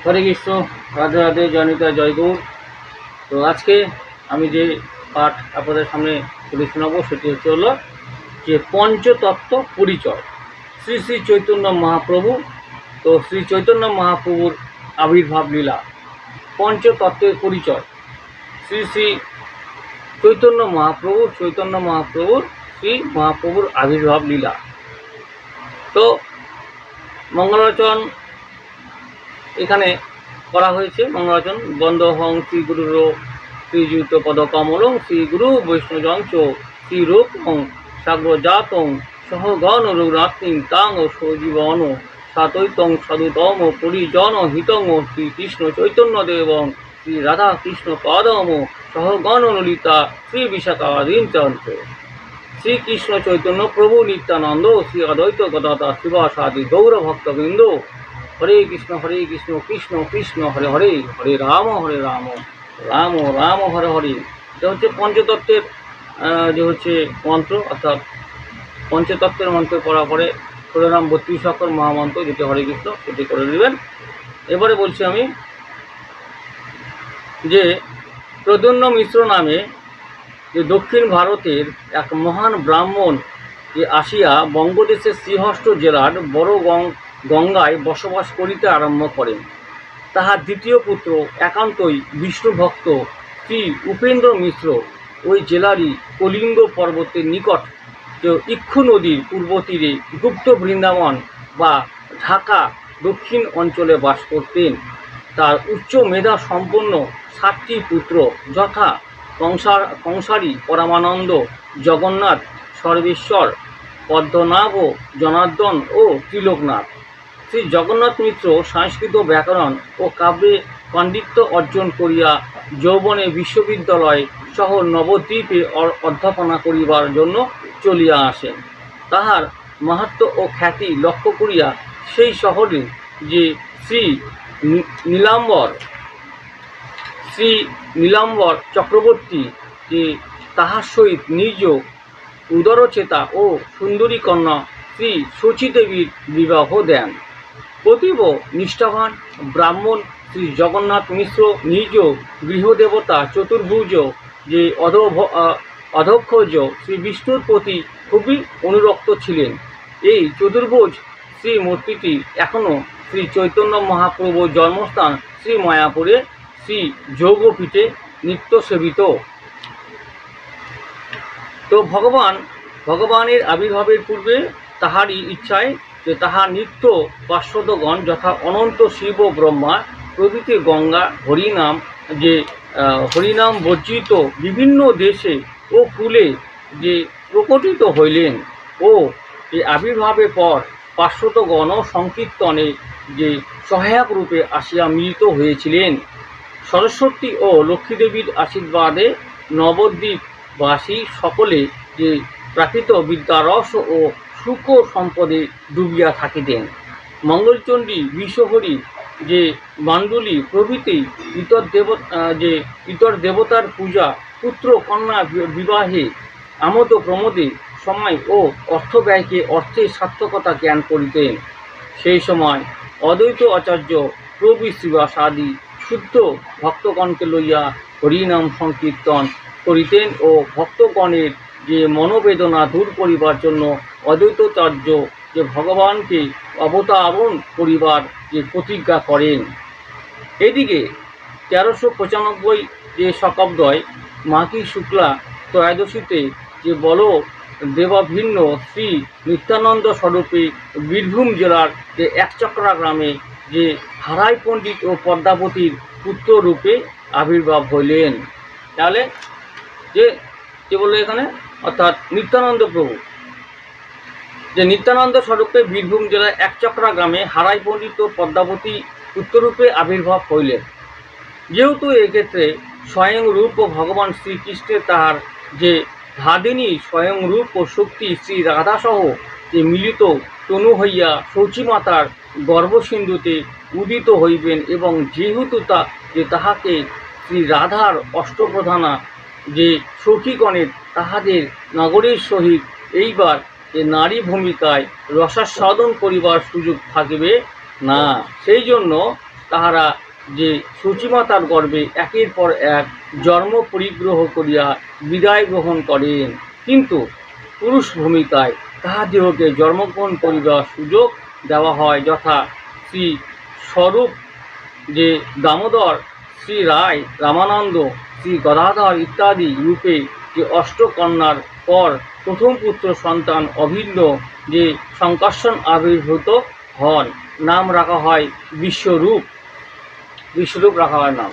হরে কৃষ্ণ, রাধে রাধে, জয়নিতা, জয় গৌর। তো আজকে আমি যে পাঠ আপনাদের সামনে তুলে শোনাবো সেটি হলো যে পঞ্চতত্ত্ব পরিচয় শ্রী শ্রী চৈতন্য মহাপ্রভু। তো শ্রী চৈতন্য মহাপ্রভুর আবির্ভাব লীলা, পঞ্চতত্ত্বের পরিচয় শ্রী শ্রী চৈতন্য মহাপ্রভুর শ্রী মহাপ্রভুর আবির্ভাব লীলা। তো মঙ্গলাচরণ এখানে করা হয়েছে। মঙ্গলাচরণ বন্দহং শ্রী গুরুর শ্রীযুত পদকমলং শ্রী গুরু বৈষ্ণবং চ শ্রীরূপং সাগ্রজাতং সহগণ রঘুনাথিং তাং সজীবন সাতৈতং সদুতম পরিজন হিতং শ্রীকৃষ্ণ চৈতন্য দেবং শ্রী রাধা কৃষ্ণ পদম সহগণ ললিতা শ্রী বিশাখাধীন চন্দ্র শ্রীকৃষ্ণ চৈতন্য প্রভু নিত্যানন্দ শ্রী অদ্বৈত গদাধর শিবাসাদি গৌর ভক্তবৃন্দ। হরে কৃষ্ণ কৃষ্ণ কৃষ্ণ হরে হরে, হরে রাম রাম রাম হরে হরে। এটা হচ্ছে পঞ্চতত্ত্বের যে হচ্ছে মন্ত্র, অর্থাৎ পঞ্চতত্ত্বের মন্ত্র পড়া পরে নাম 32 অক্ষর মহামন্ত্র, যেটি হরে কৃষ্ণ, সেটি করে নেবেন। এবারে বলছি আমি যে প্রদ্যুম্ন মিশ্র নামে যে দক্ষিণ ভারতের এক মহান ব্রাহ্মণ যে আসিয়া বঙ্গদেশের শ্রীহস্ত জেলার বড় গঙ্গায় বসবাস করিতে আরম্ভ করেন। তাহার দ্বিতীয় পুত্র একান্তই বিষ্ণু ভক্ত শ্রী উপেন্দ্র মিশ্র ওই জেলারই কলিঙ্গ পর্বতের নিকট ইক্ষু নদীর পূর্ব তীরে গুপ্ত বৃন্দাবন বা ঢাকা দক্ষিণ অঞ্চলে বাস করতেন। তার উচ্চ মেধা সম্পন্ন 7টি পুত্র যথা কংসারী, পরমানন্দ, জগন্নাথ, সর্বেশ্বর, পদ্মনাভ, জনার্দন ও ত্রিলোকনাথ। শ্রী জগন্নাথ মিত্র সংস্কৃত ব্যাকরণ ও কাব্যে পাণ্ডিত্য অর্জন করিয়া যৌবনে বিশ্ববিদ্যালয় সহ নবদ্বীপে অধ্যাপনা করিবার জন্য চলিয়া আসেন। তাহার মাহাত্ম্য ও খ্যাতি লক্ষ্য করিয়া সেই শহরে যে শ্রী নীলাম্বর চক্রবর্তী যে তাহার সহিত নিজ উদরচেতা ও সুন্দরী কন্যা শ্রী শচীদেবীর বিবাহ দেন। অতীব নিষ্ঠাবান ব্রাহ্মণ শ্রী জগন্নাথ মিশ্র নিজ গৃহদেবতা চতুর্ভুজ যে অধক্ষজ শ্রী বিষ্ণুর প্রতি খুবই অনুরক্ত ছিলেন। এই চতুর্ভুজ শ্রী মূর্তিটি এখনও শ্রী চৈতন্য মহাপ্রভুর জন্মস্থান শ্রী মায়াপুরে শ্রী যোগপীঠে নিত্য সেবিত। তো ভগবানের আবির্ভাবের পূর্বে তাহারই ইচ্ছায় যে তাহার নিত্য পার্শ্বদগণ যথা অনন্ত শিব ব্রহ্মা প্রভৃতি গঙ্গা হরিনাম বর্জিত বিভিন্ন দেশে ও কুলে যে প্রকটিত হইলেন ও এই আবির্ভাবের পর পার্শ্বদগণ সংকীর্তনে যে সহায়ক রূপে আসিয়া মিলিত হয়েছিলেন। সরস্বতী ও লক্ষ্মীদেবীর আশীর্বাদে নবদ্বীপবাসী সকলে যে প্রাকৃত বিদ্যারস ও সুখ সম্পদে ডুবিয়া থাকিতেন। মঙ্গলচণ্ডী, বিশ্বহরি, যে মাণ্ডুলী প্রভৃতি ইতর দেবতার পূজা, পুত্র কন্যা বিবাহে আমোদ প্রমোদে সময় ও অর্থ ব্যয়কে অর্থের সার্থকতা জ্ঞান করিতেন। সেই সময় অদ্বৈত আচার্য প্রভু শ্রীবাসাদি শুদ্ধ ভক্তগণকে লইয়া হরিনাম সংকীর্তন করিতেন ও ভক্তগণের যে মনোবেদনা দূর করিবার জন্য অদ্বৈতাচার্য যে ভগবানকে অবতারণ করিবার যে প্রতিজ্ঞা করেন। এদিকে 1395 যে শতাব্দীয় মাঘী শুক্লা ত্রয়োদশীতে যে বল দেবাভিন্ন শ্রী নিত্যানন্দ স্বরূপে বীরভূম জেলার যে একচক্রা গ্রামে যে হারাই পণ্ডিত ও পদ্মাবতীর পুত্র রূপে আবির্ভাব হইলেন। তাহলে যে বললো এখানে, অর্থাৎ নিত্যানন্দ প্রভু যে নিত্যানন্দ স্বরূপে বীরভূম জেলার একচক্রা গ্রামে হারাই পণ্ডিত ও পদ্মাবতী পুত্ররূপে আবির্ভাব হইলেন। যেহেতু এক্ষেত্রে স্বয়ং রূপ ও ভগবান শ্রীকৃষ্ণের তাহার যে ধাদিনী স্বয়ং রূপ ও শক্তি শ্রী রাধাসহ যে মিলিত তনু হইয়া শচীমাতার গর্ভসিন্ধুতে উদিত হইবেন এবং যেহেতু তাহাকে শ্রী রাধার অষ্টপ্রধানা যে সখীগণের তাহাদের নগরের সহিত এইবার যে নারী ভূমিকায় রসাস্বাদন করিবার সুযোগ থাকিবে না, সেই জন্য তাহারা যে সূচিমাতার গর্ভে একের পর এক জন্ম পরিগ্রহ করিয়া বিদায় গ্রহণ করেন, কিন্তু পুরুষ ভূমিকায় তাহাদিগকে জন্মগ্রহণ করিবার সুযোগ দেওয়া হয়, যথা শ্রী স্বরূপ যে দামোদর, শ্রী রায়, রামানন্দ, শ্রী গদাধর ইত্যাদি রূপে যে অষ্টকন্যার পর প্রথম পুত্র সন্তান অভিন্ন যে শঙ্কর্ষণ আবির্ভূত হন, নাম রাখা হয় বিশ্বরূপ। বিশ্বরূপ রাখা হয় নাম।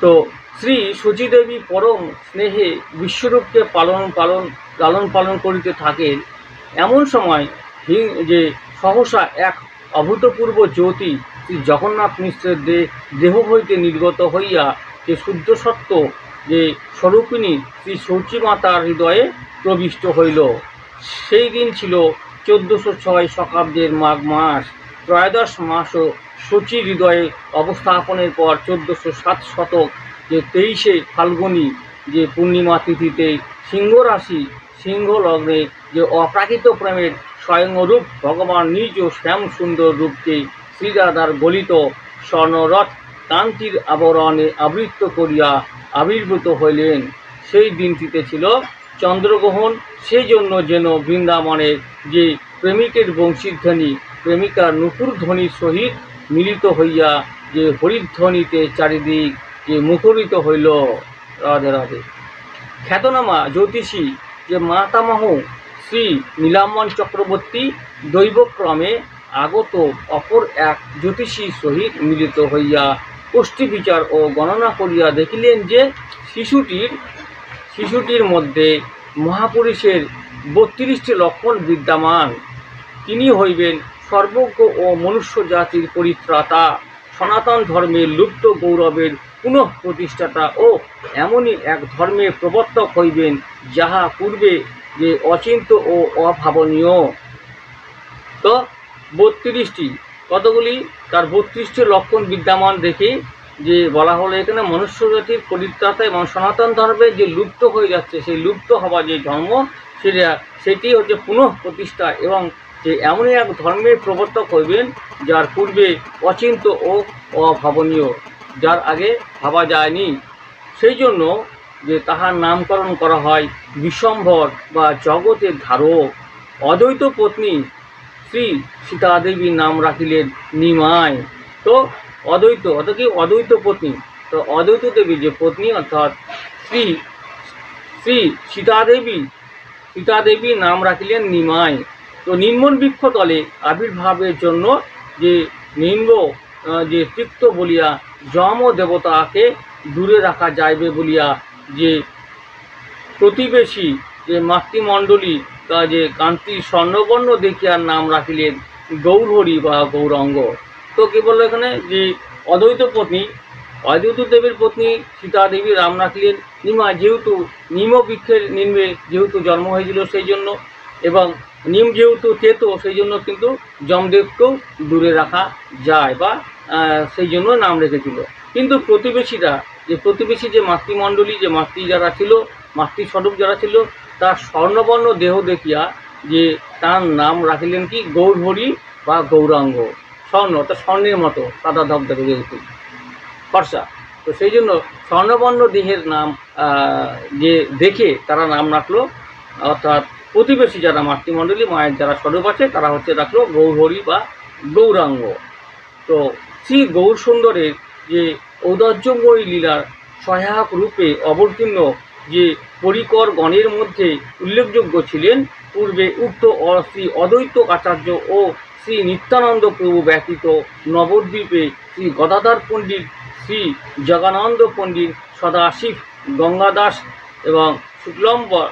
তো শ্রী সচীদেবী পরম স্নেহে বিশ্বরূপকে লালন পালন করিতে থাকেন। এমন সময় যে সহসা এক অভূতপূর্ব জ্যোতি শ্রী জগন্নাথ মিশ্রের দেহ হইতে নির্গত হইয়া যে শুদ্ধ সত্য যে স্বরূপিণী শ্রী সচীমাতার হৃদয়ে প্রবিষ্ট হইল। সেই দিন ছিল 1406 শকাব্দের মাঘ মাস, ত্রয়োদশ মাস ও সচী হৃদয়ে অবস্থাপনের পর 1407 শতক যে 23শে ফাল্গুনী যে পূর্ণিমা তিথিতে সিংহ রাশি সিংহ লগ্নে যে অপ্রাকৃত প্রেমের স্বয়ংরূপ ভগবান নিজ শ্যাম সুন্দর রূপকে শ্রীরাধার গলিত স্বর্ণরথ কান্তির আবরণে আবৃত করিয়া আবির্ভূত হইলেন। সেই দিনটিতে ছিল চন্দ্রগ্রহণ। সেই জন্য যেন বৃন্দাবনের যে প্রেমিকের বংশীধ্বনি প্রেমিকার নুপুর ধ্বনির সহিত মিলিত হইয়া যে হরিধ্বনিতে চারিদিক যে মুখরিত হইল। রাধে রাধে। খ্যাতনামা জ্যোতিষী যে মাতামহ শ্রী নীলাম্বন চক্রবর্তী দৈবক্রমে আগত অপর এক জ্যোতিষীর সহিত মিলিত হইয়া কোষ্ঠী বিচার ও গণনা করিয়া দেখিলেন যে শিশুটির মধ্যে মহাপুরুষের 32টি লক্ষণ বিদ্যমান। তিনি হইবেন সর্বজ্ঞ ও মনুষ্য জাতির পরিত্রাতা, সনাতন ধর্মের লুপ্ত গৌরবের পুনঃ প্রতিষ্ঠাতা ও এমনই এক ধর্মের প্রবর্তক হইবেন যাহা পূর্বে যে অচিন্ত ও অভাবনীয়। তো 32টি কতগুলি তার 32টি লক্ষণ বিদ্যমান দেখে যে বলা হলো এখানে মনুষ্য জাতির পরিত্রাতা এবং সনাতন ধর্মের যে লুপ্ত হয়ে যাচ্ছে সেই লুপ্ত হওয়া যে ধর্ম সেটি হচ্ছে পুনঃ প্রতিষ্ঠা এবং যে এমনই এক ধর্মের প্রবর্তক হইবেন যার পূর্বে অচিন্ত ও অভাবনীয়, যার আগে ভাবা যায়নি। সেই জন্য যে তাহার নামকরণ করা হয় বিশ্বম্ভর বা জগতের ধারক। অদ্বৈত পত্নী শ্রী সীতাদেবীর নাম রাখিলেন নিমাই। তো অদ্বৈত পত্নী, তো অদ্বৈত দেবী যে পত্নী অর্থাৎ শ্রী সীতাদেবীর নাম রাখিলেন নিমাই। তো নির্মল বৃক্ষতলে আবির্ভাবের জন্য যে নিম্ব যে তিক্ত বলিয়া যম দেবতাকে দূরে রাখা যাইবে বলিয়া যে প্রতিবেশী যে মাতৃমণ্ডলী তা যে কান্তি স্বর্ণবর্ণ দেখিয়ার নাম রাখিলেন গৌরহরি বা গৌরাঙ্গ। তো কি বললো এখানে যে অদ্বৈত দেবীর পত্নী সীতা দেবী নাম রাখলেন নিমা, যেহেতু নিম বৃক্ষের নিম্নে যেহেতু জন্ম হয়েছিল সেই জন্য, এবং নিম যেহেতু তেতো সেই জন্য কিন্তু যমদেবকেও দূরে রাখা যায় বা সেই জন্য নাম রেখেছিল। কিন্তু প্রতিবেশী যে মাতৃমণ্ডলী যে মাতৃস্বরূপ যারা ছিল তার স্বর্ণবর্ণ দেহ দেখিয়া যে তার নাম রাখিলেন কি গৌরহরি বা গৌরাঙ্গ। স্বর্ণ অর্থাৎ স্বর্ণের মতো সাদা ধবধবে যেহেতু ফর্সা, তো সেই জন্য স্বর্ণবর্ণ দেহের নাম যে দেখে তারা নাম রাখলো, অর্থাৎ প্রতিবেশী যারা মাতৃমণ্ডলী মায়ের যারা স্বরূপ আছে তারা রাখলো গৌরহরি বা গৌরাঙ্গ। তো শ্রী গৌর সুন্দরের যে ঔদার্যময়ী লীলার সহায়ক রূপে অবতীর্ণ যে পরিকর গণের মধ্যে উল্লেখযোগ্য ছিলেন পূর্বে উক্ত শ্রী অদ্বৈত আচার্য ও শ্রী নিত্যানন্দ প্রভু ব্যতীত নবদ্বীপে শ্রী গদাধর পণ্ডিত, শ্রী জগানন্দ পণ্ডিত, সদাশিব গঙ্গাদাস এবং শুক্লম্বর,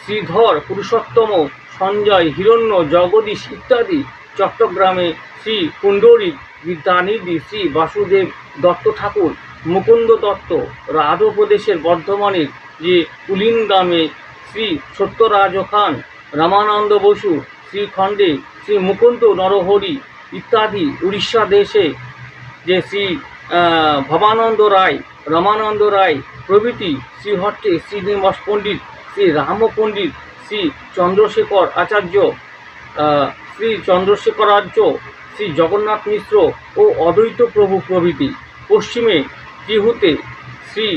শ্রীধর পুরুষোত্তম, সঞ্জয়, হিরণ্য, জগদীশ ইত্যাদি। চট্টগ্রামে শ্রী পুণ্ডরিক বিদ্যানিধি, শ্রী বাসুদেব দত্ত ঠাকুর, মুকুন্দ দত্ত, রাধপ্রদেশের বর্ধমানের যে কুলিনগ্রামে শ্রী সত্যরাজ খান, রামানন্দ বসু, শ্রীখণ্ডে শ্রী মুকুন্দ নরহরি ইত্যাদি। উড়িষ্যা দেশে যে শ্রী ভবানন্দ রায়, রামানন্দ রায় প্রভৃতি। শ্রীহট্টে শ্রীনিবাস পণ্ডিত, শ্রী রাম পণ্ডিত, শ্রী চন্দ্রশেখর আচার্য, শ্রী শ্রী জগন্নাথ মিশ্র ও অদ্বৈত প্রভু প্রভৃতি, পশ্চিমে ত্রিহুতে শ্রী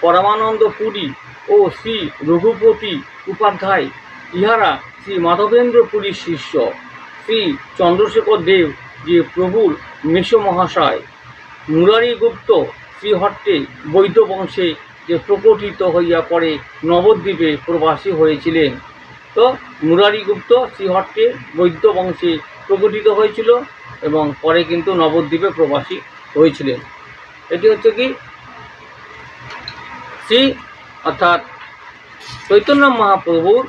পরমানন্দ পুরী ও শ্রী রঘুপতি উপাধ্যায়, ইহারা শ্রী মাধবেন্দ্র পুরীর শিষ্য। শ্রী চন্দ্রশেখর দেব যে প্রভুর মেসো মহাশয়। মুরারি গুপ্ত শ্রীহট্টে বৈদ্য বংশে যে প্রকটিত হইয়া পরে নবদ্বীপে প্রবাসী হয়েছিলেন। তো মুরারি গুপ্ত শ্রীহট্টে বৈদ্য বংশে প্রকটিত হয়েছিল এবং পরে কিন্তু নবদ্বীপে প্রবাসী হয়েছিলেন। এটি হচ্ছে কি শ্রী অর্থাৎ চৈতন্য মহাপ্রভুর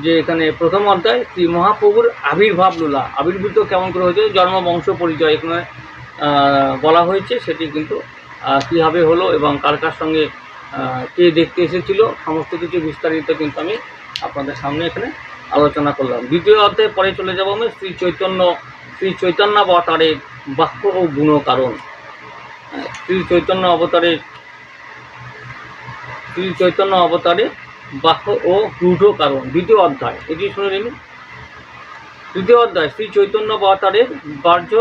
যে এখানে প্রথম অধ্যায় শ্রী মহাপ্রভুর আবির্ভাব লীলা, আবির্ভূত কেমন করে হয়েছে, জন্ম বংশ পরিচয় এখানে বলা হয়েছে। সেটি কিন্তু কীভাবে হলো এবং কার কার সঙ্গে কে দেখতে এসেছিল সমস্ত কিছু বিস্তারিত কিন্তু আমি আপনাদের সামনে এখানে আলোচনা করলাম। দ্বিতীয় অধ্যায়ে পরে চলে যাব আমি শ্রী চৈতন্যাবতারের বাক্য ও গুণ কারণ। শ্রী চৈতন্য অবতারে বাক্য ও গূঢ় কারণ, দ্বিতীয় অধ্যায়, এটি শুনে নিন। তৃতীয় অধ্যায় শ্রী চৈতন্য অবতারের বাহ্য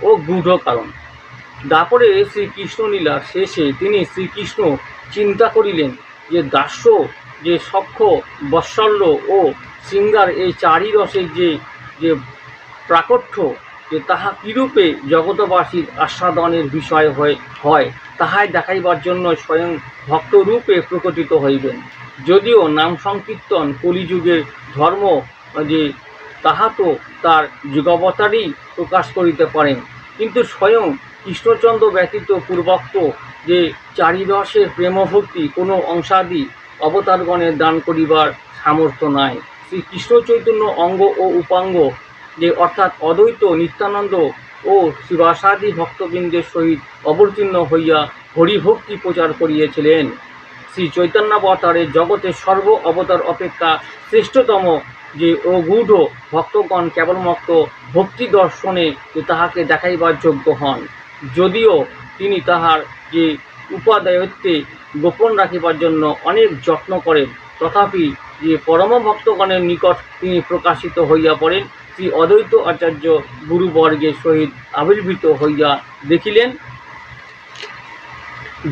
ও গূঢ় কারণ। তারপরে শ্রীকৃষ্ণ লীলার শেষে তিনি শ্রীকৃষ্ণ চিন্তা করিলেন যে দাস্য, যে সখ্য, বৎসল্য ও শৃঙ্গার এই চারি রসের যে প্রাকট্য, যে তাহা কীরূপে জগতবাসীর আস্বাদনের বিষয় হয় তাহাই দেখাইবার জন্য স্বয়ং ভক্তরূপে প্রকটিত হইবেন। যদিও নাম সংকীর্তন কলিযুগের ধর্ম, যে তাহা তো তার যুগাবতারই প্রকাশ করিতে পারেন, কিন্তু স্বয়ং কৃষ্ণচন্দ্র ব্যতীত পূর্বোক্ত যে চারি রসের প্রেমভক্তি কোনো অংশাদি অবতারগণের দান করিবার সামর্থ্য নাই। শ্রী কৃষ্ণ চৈতন্য অঙ্গ ও উপাঙ্গ, যে অর্থাৎ অদ্বৈত, নিত্যানন্দ ও শিবাসাদি ভক্তবৃন্দের সহিত অবতীর্ণ হইয়া হরিভক্তি প্রচার করিয়েছিলেন। শ্রী চৈতন্যাবতারের জগতের সর্ব অবতার অপেক্ষা শ্রেষ্ঠতম যে অগূঢ় ভক্তগণ কেবলমাত্র ভক্তি দর্শনে যে তাহাকে দেখাইবার যোগ্য হন। যদিও তিনি তাহার যে উপাদায়ত্বে গোপন রাখিবার জন্য অনেক যত্ন করেন, তথাপি যে পরম ভক্তগণের নিকট তিনি প্রকাশিত হইয়া পড়েন। শ্রী অদ্বৈত আচার্য গুরুবর্গের সহিত আবির্ভূত হইয়া দেখিলেন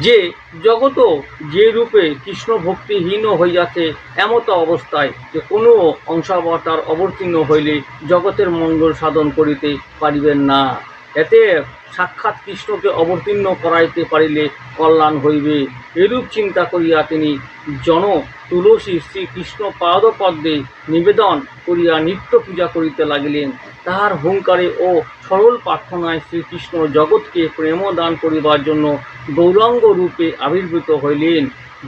যে জগত যে রূপে কৃষ্ণ ভক্তিহীন হইয়াছে, এমত অবস্থায় যে কোনো অংশাবতার অবতীর্ণ হইলে জগতের মঙ্গল সাধন করিতে পারিবেন না। এতে সাক্ষাৎ কৃষ্ণকে অবতীর্ণ করাইতে পারিলে কল্যাণ হইবে। এরূপ চিন্তা করিয়া তিনি জন তুলসী শ্রীকৃষ্ণ পাদপদ্মে নিবেদন করিয়া নিত্য পূজা করিতে লাগিলেন। তাহার হুঙ্কারে ও সরল প্রার্থনায় শ্রীকৃষ্ণ জগৎকে প্রেম দান করিবার জন্য গৌরাঙ্গ রূপে আবির্ভূত হইলেন।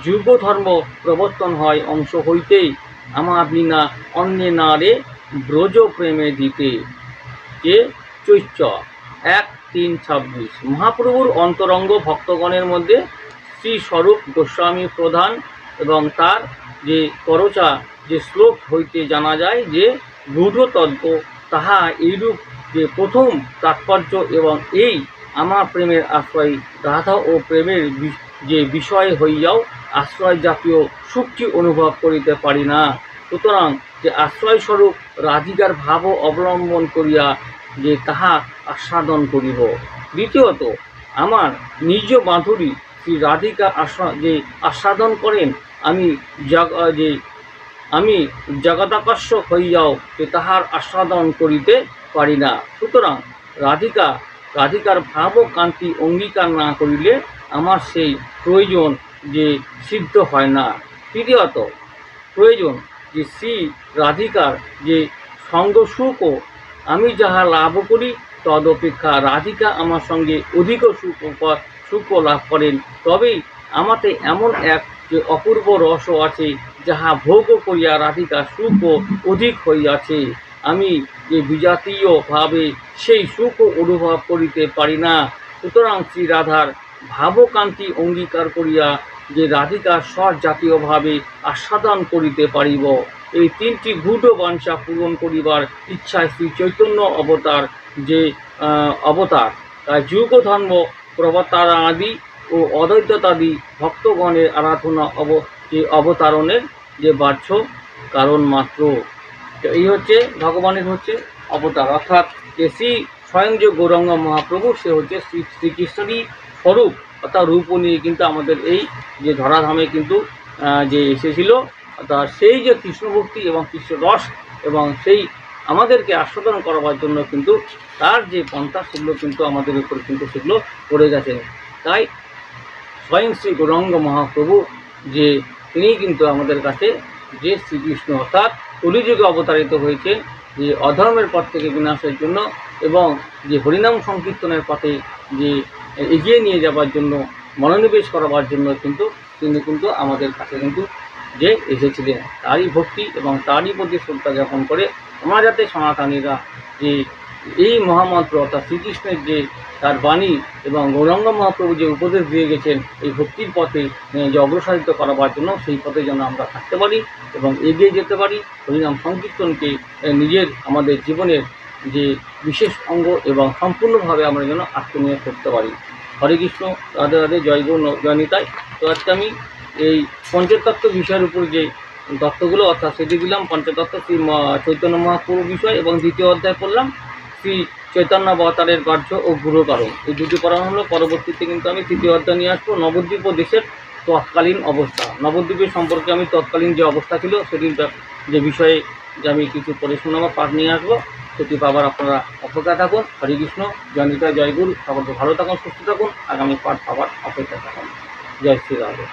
যুগ ধর্ম প্রবর্তন হয় অংশ হইতেই, আমা বিনা অন্যে না রে ব্রজ প্রেমে দিতে। যে চৈত্র 1:3-26 মহাপ্রভুর অন্তরঙ্গ ভক্তগণের মধ্যে শ্রী স্বরূপ গোস্বামী প্রধান, এবং তার যে করচা যে শ্লোক হইতে জানা যায় যে গূঢ় তত্ত্ব তাহা এইরূপ যে প্রথম তাৎপর্য, এবং এই আমার প্রেমের আশ্রয় রাধা ও প্রেমের যে বিষয় হইয়াও আশ্রয় জাতীয় সুখটি অনুভব করিতে পারি না। সুতরাং যে আশ্রয়স্বরূপ রাধিকার ভাব অবলম্বন করিয়া যে তাহা আস্বাদন করিব। দ্বিতীয়ত, আমার নিজ মাধুরী শ্রী রাধিকা যে আস্বাদন করেন, আমি জগদাকর্ষক হইয়াও যে তাহার আস্বাদন করিতে পারি না। সুতরাং রাধিকার ভাব ও কান্তি অঙ্গীকার না করিলে আমার সেই প্রয়োজন যে সিদ্ধ হয় না। তৃতীয়ত, প্রয়োজন যে শ্রী রাধিকার যে সঙ্গ সুখও আমি যাহা লাভ করি তদপেক্ষা রাধিকা আমার সঙ্গে অধিক সুখ লাভ করেন, তবেই আমাতে এমন এক যে অপূর্ব রসও আছে যাহা ভোগ করিয়া রাধিকা সুখ অধিক হইয়াছে। আমি যে বিজাতীয়ভাবে সেই সুখ অনুভব করিতে পারি না। সুতরাং শ্রী রাধার ভাবকান্তি অঙ্গীকার করিয়া যে রাধিকা স্বজাতীয়ভাবে আস্বাদন করিতে পারিব। এই তিনটি গূঢ় বাঞ্ছা পূরণ করিবার ইচ্ছায় শ্রী চৈতন্য অবতার যুগ ধর্ম প্রবর্তনাদি ও অদ্বৈতাদি ভক্তগণের আরাধনা অবতারণের যে বাহ্য কারণ মাত্র। এই হচ্ছে ভগবানের হচ্ছে অবতার, অর্থাৎ যে শ্রী স্বয়ং যে গৌরাঙ্গ মহাপ্রভু সে হচ্ছে শ্রীকৃষ্ণেরই স্বরূপ, অর্থাৎ রূপ নিয়ে কিন্তু আমাদের এই যে ধরাধামে কিন্তু যে এসেছিল, অর্থাৎ সেই যে কৃষ্ণ ভক্তি এবং কৃষ্ণ রস এবং সেই আমাদেরকে আস্বাদন করাবার জন্য কিন্তু তার যে পন্থা সেগুলো কিন্তু আমাদের উপর কিন্তু সেগুলো পড়ে গেছে। তাই স্বয়ং শ্রী গৌরাঙ্গ মহাপ্রভু যে তিনি কিন্তু আমাদের কাছে যে শ্রীকৃষ্ণ অর্থাৎ কলিযুগে অবতারিত হয়েছেন যে অধর্মের পথ থেকে বিনাশের জন্য এবং যে হরিনাম সংকীর্তনের পথে যে এগিয়ে নিয়ে যাবার জন্য মনোনিবেশ করাবার জন্য কিন্তু তিনি কিন্তু আমাদের কাছে কিন্তু যে এসেছিলেন। তারই ভক্তি এবং তারই প্রতি শ্রদ্ধা জ্ঞাপন করে আমরা যাতে সনাতনীরা যে এই মহামন্ত্র অর্থাৎ শ্রীকৃষ্ণের যে তার বাণী এবং গৌরাঙ্গ মহাপ্রভু যে উপদেশ দিয়ে গেছেন এই ভক্তির পথে যে অগ্রসারিত করাবার জন্য, সেই পথে যেন আমরা থাকতে পারি এবং এগিয়ে যেতে পারি, হরিনাম সংকীর্তনকে নিজের আমাদের জীবনের যে বিশেষ অঙ্গ এবং সম্পূর্ণভাবে আমরা যেন আত্মনিয়োগ করতে পারি। হরে কৃষ্ণ, রাধে রাধে, জয় গৌর জয় নিতাই। তো আজকে আমি এই পঞ্চতত্ত্ব বিষয়ের উপর যে তত্ত্বগুলো অর্থাৎ সেটি দিলাম পঞ্চতত্ত্ব শ্রী চৈতন্য মহাপ্রভু বিষয় এবং দ্বিতীয় অধ্যায় পড়লাম শ্রী চৈতন্য অবতারের কার্য ও গুরু কারণ। এই দুটি পড়ানো হলো। পরবর্তীতে কিন্তু আমি তৃতীয় অধ্যায় নিয়ে আসবো নবদ্বীপ ও দেশের তৎকালীন অবস্থা। নবদ্বীপের সম্পর্কে আমি তৎকালীন যে অবস্থা ছিল সেটির যে বিষয়ে যে আমি কিছু পরিশ্রম পাঠ নিয়ে আসবো সেটি পাবার আপনারা অপেক্ষা থাকুন। হরে কৃষ্ণ, জয় নিতাই, জয় গুরু। সকলকে ভালো থাকুন, সুস্থ থাকুন। আগামী পাঠ পাবার অপেক্ষা থাকুন। জয় শ্রী রাধে।